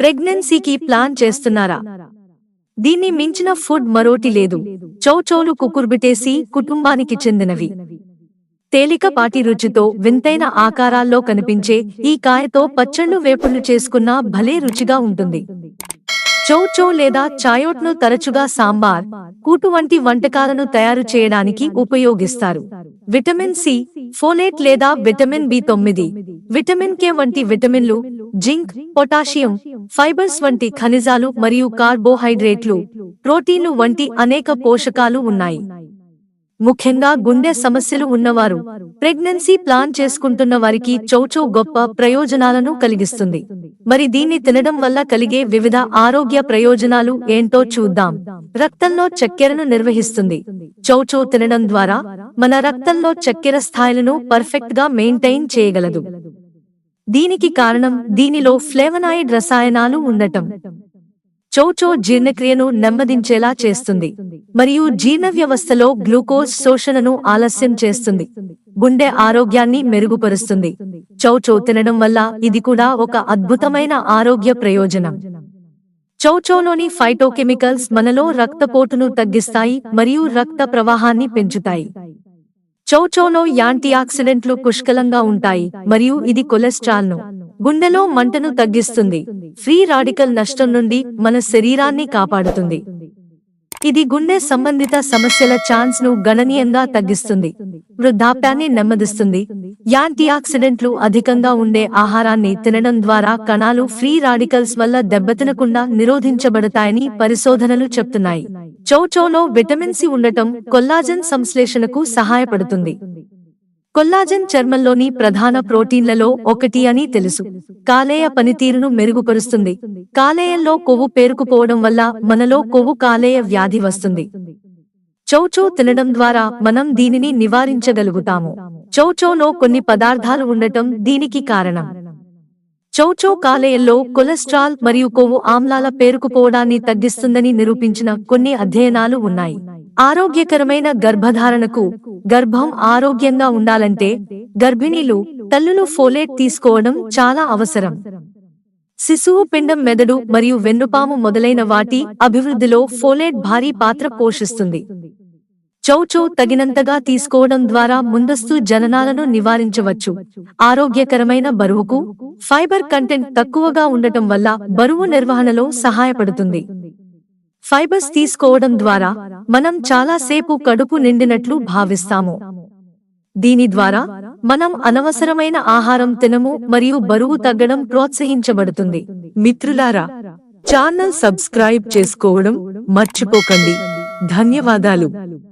ప్రెగ్నెన్సీకి plan చేస్తున్నారా? దీన్ని మించిన ఫుడ్ మరోటి లేదు. చౌచౌలు కుకుర్బిటేసి కుటుంబానికి చెందినవి. తేలికపాటి రుచితో వింతైన ఆకారాల్లో కనిపించే ఈ కాయతో పచ్చళ్ళు వేపుళ్లు చేసుకున్నా భలే రుచిగా ఉంటుంది. చౌచౌ లేదా చాయోట్ను తరచుగా సాంబార్, కూటు వంటి వంటకాలను తయారు చేయడానికి ఉపయోగిస్తారు. విటమిన్ సి, ఫోలేట్ లేదా విటమిన్ బి9, విటమిన్ కే వంటి విటమిన్లు, జింక్, పొటాషియం, ఫైబర్స్ వంటి ఖనిజాలు మరియు కార్బోహైడ్రేట్లు, ప్రోటీన్లు వంటి అనేక పోషకాలు ఉన్నాయి. ముఖ్యంగా గుండె సమస్యలు ఉన్నవారు, ప్రెగ్నెన్సీ ప్లాన్ చేసుకుంటున్న వారికి చౌచౌ గొప్ప ప్రయోజనాలను కలిగిస్తుంది. మరి దీన్ని తినడం వల్ల కలిగే వివిధ ఆరోగ్య ప్రయోజనాలు ఏంటో చూద్దాం. రక్తంలో చక్కెరను నిర్వహిస్తుంది. చౌచౌ తినడం ద్వారా మన రక్తంలో చక్కెర స్థాయిలను పర్ఫెక్ట్ గా మెయింటైన్ చేయగలదు. దీనికి కారణం దీనిలో ఫ్లేవనాయిడ్ రసాయనాలు ఉండటం. చౌచౌ జీర్ణక్రియను నెమ్మదించేలా చేస్తుంది మరియు జీర్ణ వ్యవస్థలో గ్లూకోజ్ శోషణను ఆలస్యం చేస్తుంది. గుండె ఆరోగ్యాన్ని మెరుగుపరుస్తుంది. చౌచౌ తినడం వల్ల ఇది కూడా ఒక అద్భుతమైన ఆరోగ్య ప్రయోజనం. చౌచౌలోని ఫైటోకెమికల్స్ మనలో రక్తపోటును తగ్గిస్తాయి మరియు రక్త ప్రవాహాన్ని పెంచుతాయి. చౌచౌలో యాంటీఆక్సిడెంట్లు పుష్కలంగా ఉంటాయి మరియు ఇది కొలెస్ట్రాల్ను, గుండెలో మంటను తగ్గిస్తుంది. ఫ్రీ రాడికల్ నష్టం నుండి మన శరీరాన్ని కాపాడుతుంది. ఇది గుండె సంబంధిత సమస్యల ఛాన్స్ ను గణనీయంగా తగ్గిస్తుంది. వృద్ధాప్యాన్ని నెమ్మదిస్తుంది. యాంటీఆక్సిడెంట్లు అధికంగా ఉండే ఆహారాన్ని తినడం ద్వారా కణాలు ఫ్రీ రాడికల్స్ వల్ల దెబ్బతినకుండా నిరోధించబడతాయని పరిశోధనలు చెప్తున్నాయి. చౌచౌలో విటమిన్ సి ఉండటం కొల్లాజెన్ సంశ్లేషణకు సహాయపడుతుంది. కొల్లాజెన్ చర్మంలోని ప్రధాన ప్రోటీన్లలో ఒకటి అని తెలుసు. కాలేయ పనితీరును మెరుగుపరుస్తుంది. కాలేయంలో కొవ్వు పేరుకుపోవడం వల్ల మనలో కొవ్వు కాలేయ వ్యాధి వస్తుంది. చౌచౌ తినడం ద్వారా మనం దీనిని నివారించగలుగుతాము. చౌచౌలో కొన్ని పదార్థాలు ఉండటం దీనికి కారణం. చౌచౌ కాలేయంలో కొలెస్ట్రాల్ మరియు కొవ్వు ఆమ్లాల పేరుకుపోవడాన్ని తగ్గిస్తుందని నిరూపించిన కొన్ని అధ్యయనాలు ఉన్నాయి. ఆరోగ్యకరమైన గర్భధారణకు, గర్భం ఆరోగ్యంగా ఉండాలంటే గర్భిణీలు, తల్లులు ఫోలేట్ తీసుకోవడం చాలా అవసరం. శిశువు పిండం, మెదడు మరియు వెన్నుపాము మొదలైన వాటి అభివృద్ధిలో ఫోలేట్ భారీ పాత్ర పోషిస్తుంది. చౌచౌ తగినంతగా తీసుకోవడం ద్వారా ముందస్తు జననాలను నివారించవచ్చు. ఆరోగ్యకరమైన బరువుకు, ఫైబర్ కంటెంట్ తక్కువగా ఉండటం వల్ల బరువు నిర్వహణలో సహాయపడుతుంది. ఫైబర్స్ తీసుకోవడం ద్వారా మనం చాలా సేపు కడుపు నిండినట్లు భావిస్తాము. దీని ద్వారా మనం అనవసరమైన ఆహారం తినము మరియు బరువు తగ్గడం ప్రోత్సహించబడుతుంది. మిత్రులారా, ఛానల్ సబ్స్క్రైబ్ చేసుకోవడం మర్చిపోకండి. ధన్యవాదాలు.